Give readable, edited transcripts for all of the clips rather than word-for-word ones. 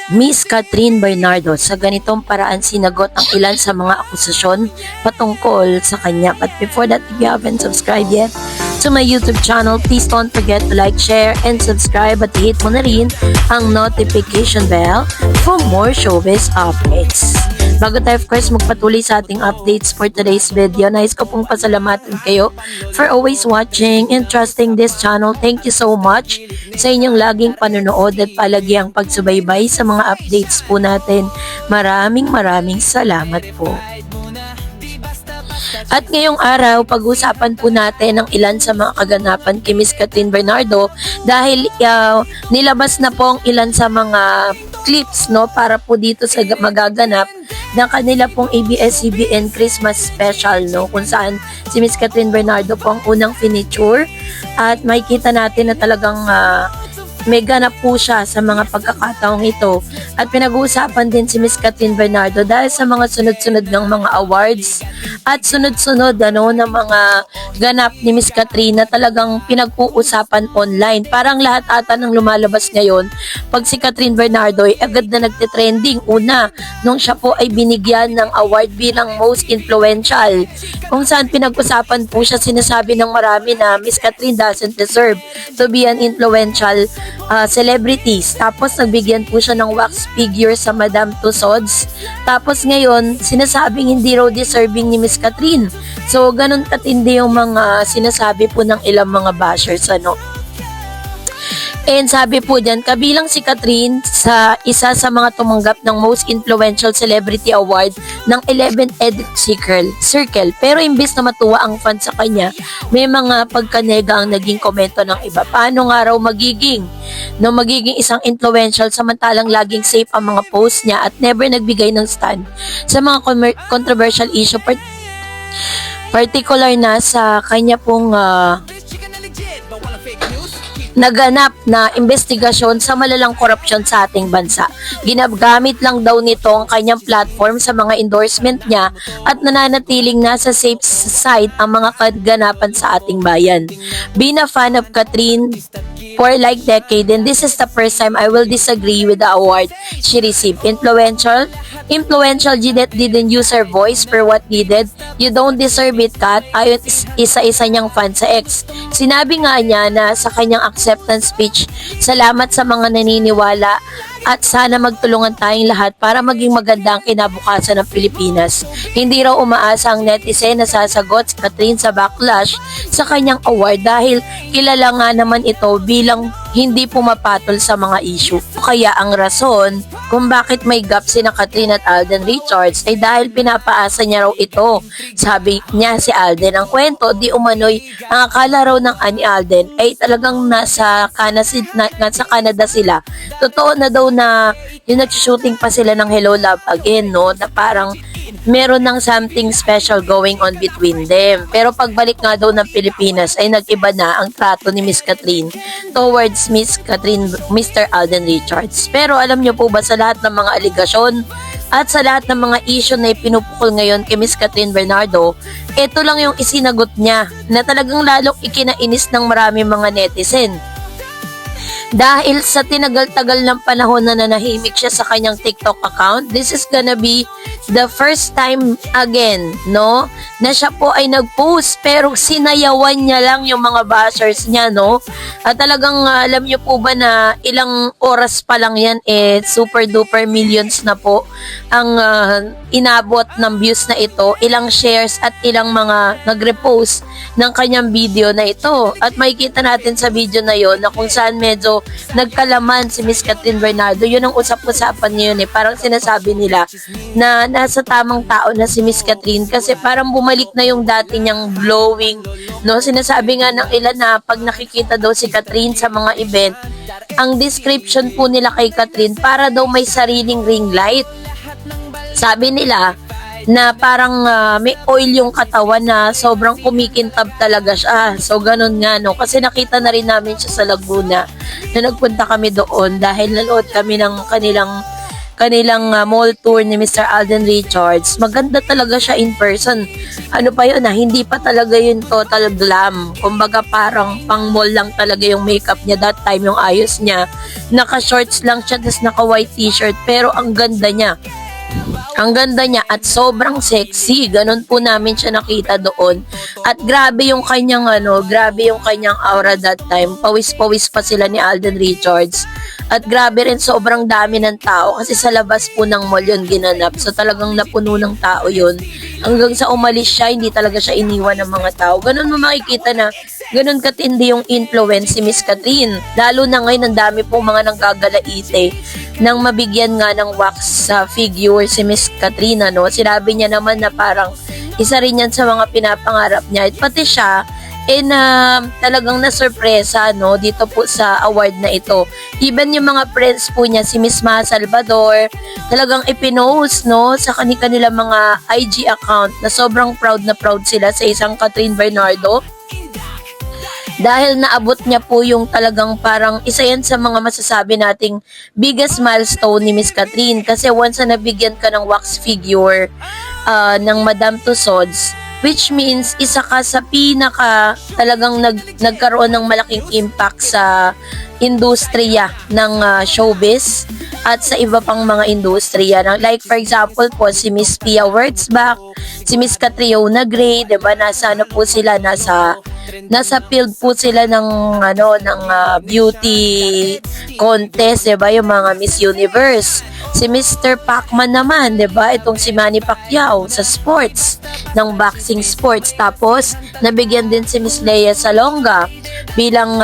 Miss Catherine Bernardo sa ganitong paraan sinagot ang ilan sa mga akusasyon patungkol sa kanya. But before that, if you haven't subscribed yet to my YouTube channel, please don't forget to like, share, and subscribe at hit mo na rin ang notification bell for more showbiz updates. Bago tayo, of course, magpatuloy sa ating updates for today's video, nais ko pong pasalamatan kayo for always watching and trusting this channel. Thank you so much sa inyong laging panonood at palagiang pagsubaybay sa mga updates po natin. Maraming salamat po. At ngayong araw, pag-usapan po natin ang ilan sa mga kaganapan kay Miss Catherine Bernardo dahil nilabas na po ang ilan sa mga clips para po dito sa magaganap ng kanila pong ABS-CBN Christmas Special kung saan si Miss Catherine Bernardo po ang unang finiture at makikita natin na talagang may ganap po siya sa mga pagkakataong ito. At pinag-uusapan din si Miss Catherine Bernardo dahil sa mga sunod-sunod ng mga awards at sunod-sunod ng mga ganap ni Miss Catherine na talagang pinag-uusapan online. Parang lahat ata ng lumalabas ngayon, pag si Catherine Bernardo ay agad na nagtitrending. Una, nung siya po ay binigyan ng award bilang most influential, kung saan pinag-usapan po siya, sinasabi ng marami na Miss Catherine doesn't deserve to be an influential celebrities. Tapos nagbigyan po siya ng wax figure sa Madame Tussauds. Tapos ngayon, sinasabing hindi raw deserving ni Miss Catherine. So, ganun katindi yung mga sinasabi po ng ilang mga bashers, And sabi po dyan, kabilang si Catherine sa isa sa mga tumanggap ng Most Influential Celebrity Award ng 11th Ed Circle. Pero imbis na matuwa ang fans sa kanya, may mga pagkanega ang naging komento ng iba. Paano nga raw magiging isang influential samantalang laging safe ang mga post niya at never nagbigay ng stand sa mga controversial issue, particular na sa kanya pong naganap na investigasyon sa malalang korupsyon sa ating bansa. Ginagamit lang daw nito ang kanyang platform sa mga endorsement niya at nananatiling nasa safe side ang mga kaganapan sa ating bayan. Being a fan of Catherine for like decade, and this is the first time I will disagree with the award she received. Influential, Jeanette didn't use her voice for what needed. You don't deserve it, Kat. Ayon isa-isa niyang fan sa X. Sinabi nga niya na sa kanyang acceptance speech, salamat sa mga naniniwala at sana magtulungan tayong lahat para maging maganda ang kinabukasan ng Pilipinas. Hindi raw umaasa ang netizen na sasagot si Catherine sa backlash sa kanyang award dahil kilala nga naman ito bilang hindi pumapatol sa mga issue. Kaya ang rason kung bakit may gap sina Catherine at Alden Richards ay dahil pinapaasa niya raw ito. Sabi niya si Alden, ang kwento di umano'y ang akala raw ng ani Alden ay talagang nasa Canada sila. Totoo na daw na yung nag-shooting pa sila ng Hello Love Again, na parang meron ng something special going on between them. Pero pagbalik nga daw ng Pilipinas ay nag-iba na ang trato ni Miss Catherine towards Miss Catherine, Mr. Alden Richards. Pero alam niyo po ba, sa lahat ng mga aligasyon at sa lahat ng mga issue na ipinupukol ngayon kay Miss Catherine Bernardo, ito lang yung isinagot niya na talagang lalong ikinainis ng marami mga netizen. Dahil sa tinagal-tagal ng panahon na nanahimik siya sa kanyang TikTok account, this is gonna be the first time again, na siya po ay nag-post pero sinayawan niya lang yung mga bashers niya, At talagang alam niyo po ba na ilang oras pa lang yan, super duper millions na po ang inabot ng views na ito, ilang shares at ilang mga nag-repost ng kanyang video na ito. At makikita natin sa video na yon na kung saan medyo nagkalaman si Miss Catherine Bernardo. Yun ang usap-usapan niyo parang sinasabi nila na nasa tamang tao na si Miss Catherine kasi parang bumalik na yung dati niyang glowing, Sinasabi nga ng ilan na pag nakikita daw si Catherine sa mga event, ang description po nila kay Catherine para daw may sariling ring light. Sabi nila na parang may oil yung katawan na sobrang kumikintab talaga siya. So, ganun nga, Kasi nakita na rin namin siya sa Laguna na nagpunta kami doon dahil nanood kami ng kanilang kanilang mall tour ni Mr. Alden Richards, maganda talaga siya in person. Ano pa yun hindi pa talaga yun total glam. Kumbaga parang pang mall lang talaga yung makeup niya that time, yung ayos niya. Naka-shorts lang siya, tapos naka-white t-shirt, pero ang ganda niya. Ang ganda niya at sobrang sexy. Ganon po namin siya nakita doon. At grabe yung kanyang grabe yung kanyang aura that time. Pawis-pawis pa sila ni Alden Richards. At grabe rin, sobrang dami ng tao kasi sa labas po ng mall yun ginanap. So talagang napuno ng tao yun. Hanggang sa umalis siya, hindi talaga siya iniwan ng mga tao. Ganon mo makikita na ganon katindi yung influence si Miss Catherine. Lalo na ngayon, ang dami pong mga nanggagalaite nang mabigyan nga ng wax figure si Miss Catherine. Sinabi niya naman na parang isa rin yan sa mga pinapangarap niya. At pati siya, talagang na-surpresa dito po sa award na ito. Even yung mga friends po niya, si Miss Ma Salvador, talagang ipinost sa kanilang mga IG account na sobrang proud na proud sila sa isang Catherine Bernardo. Dahil naabot niya po yung talagang parang isa yan sa mga masasabi nating biggest milestone ni Miss Catherine. Kasi once na nabigyan ka ng wax figure ng Madame Tussauds, which means isa ka sa pinaka talagang nagkaroon ng malaking impact sa industriya ng showbiz at sa iba pang mga industriya. Like for example po, si Miss Pia Wurtzbach, si Miss Catriona Gray, 'di ba? Nasa po sila, nasa field po sila ng beauty contest, 'di ba? Yung mga Miss Universe. Si Mr. Pacman naman, 'di ba? Itong si Manny Pacquiao sa sports, ng boxing sports. Tapos nabigyan din si Miss Lea Salonga bilang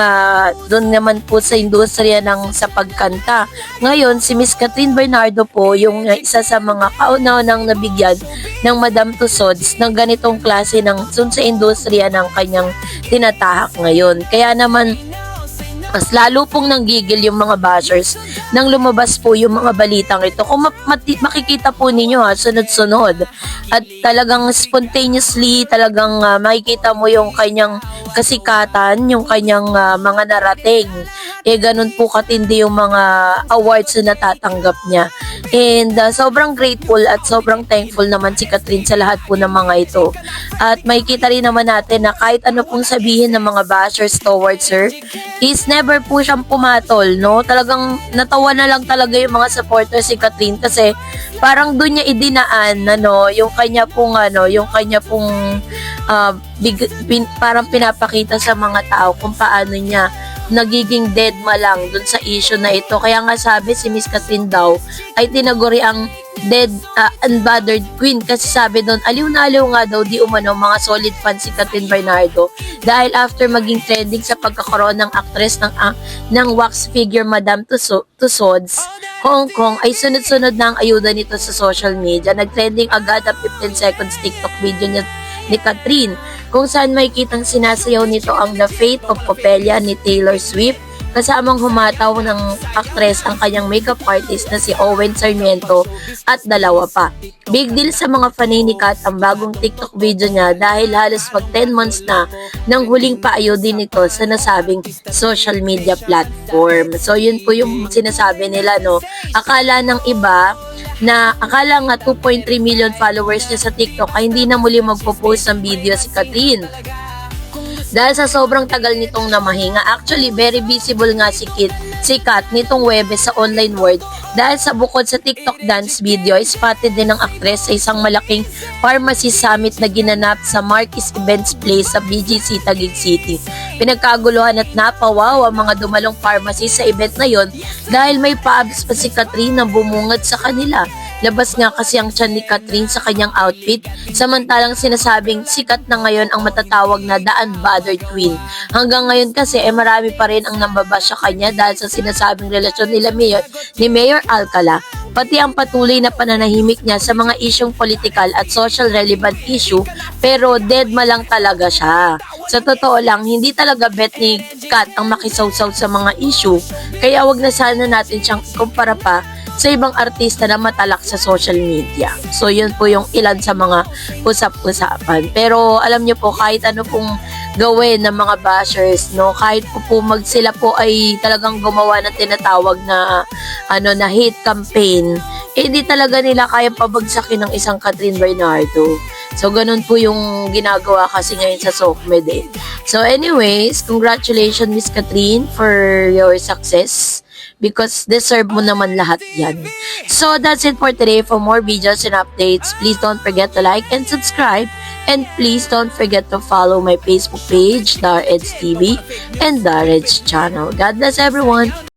doon naman po sa industriya sa pagkanta. Ngayon, si Miss Catherine Bernardo po yung isa sa mga kauna-unang nabigyan ng Madame Tussauds ng ganitong klase sa industriya ng kanyang tinatahak ngayon. Kaya naman, mas lalo pong nanggigil yung mga bashers nang lumabas po yung mga balitang ito. Kung makikita po ninyo sunod-sunod at talagang spontaneously talagang makikita mo yung kanyang kasikatan, yung kanyang mga narating. Ganun po katindi yung mga awards na natatanggap niya. And sobrang grateful at sobrang thankful naman si Catherine sa lahat po ng mga ito. At makikita rin naman natin na kahit ano pong sabihin ng mga bashers towards her, is never po siyang pumatol, Talagang natawa na lang talaga yung mga supporters si Catherine kasi parang doon niya idinaan, yung kanya pong, parang pinapakita sa mga tao kung paano niya nagiging deadma lang dun sa issue na ito. Kaya nga sabi, si Miss Catherine daw ay tinaguri ang dead unbothered queen kasi sabi doon, aliw na aliw nga daw di umano mga solid fans si Catherine Bernardo dahil after maging trending sa pagkakaroon ng actress ng wax figure Madame Tussauds Hong Kong ay sunod-sunod na ang ayuda nito sa social media. Nag-trending agad ang 15 seconds TikTok video niya ni Catherine kung saan may kitang sinasayaw nito ang The Fate of Ophelia ni Taylor Swift kasamang humataw ng actress ang kanyang makeup artist na si Owen Sarmiento at dalawa pa. Big deal sa mga fanay ni Kat ang bagong TikTok video niya dahil halos mag 10 months na nang huling paayodin nito sa nasabing social media platform. So yun po yung sinasabi nila, Akala ng iba na akala nga 2.3 million followers niya sa TikTok ay hindi na muli magpo-post ng video si Catherine. Dahil sa sobrang tagal nitong namahinga, actually very visible nga si Kat nitong Webes sa online world dahil sa bukod sa TikTok dance video, spotted din ng actress sa isang malaking pharmacy summit na ginanap sa Marquis Events Place sa BGC, Taguig City. Pinagkaguluhan at napawaw ang mga dumalong pharmacy sa event na yon dahil may paabs pa si Catherine na bumungad sa kanila. Labas nga kasi ang tiyan ni Catherine sa kanyang outfit, samantalang sinasabing sikat na ngayon ang matatawag na The Unbothered Queen. Hanggang ngayon kasi marami pa rin ang nambabash sa kanya dahil sa sinasabing relasyon ni Mayor Alcala, pati ang patuloy na pananahimik niya sa mga isyong political at social relevant issue, pero deadma lang talaga siya. Sa totoo lang, hindi talaga bet ni Kat ang makisawsaw sa mga issue, kaya wag na sana natin siyang kumpara pa sa ibang artista na matalak sa social media. So yun po yung ilan sa mga usap-usapan. Pero alam niyo po, kahit ano pong gawin ng mga bashers, no? Kahit po sila po ay talagang gumawa ng tinatawag na na hate campaign, hindi talaga nila kaya pabagsakin ng isang Catherine Bernardo. So, ganun po yung ginagawa kasi ngayon sa SOCMED eh. So, anyways, congratulations Miss Catherine for your success because deserve mo naman lahat yan. So, that's it for today. For more videos and updates, please don't forget to like and subscribe. And please don't forget to follow my Facebook page, Dareds TV, and Dareds channel. God bless everyone!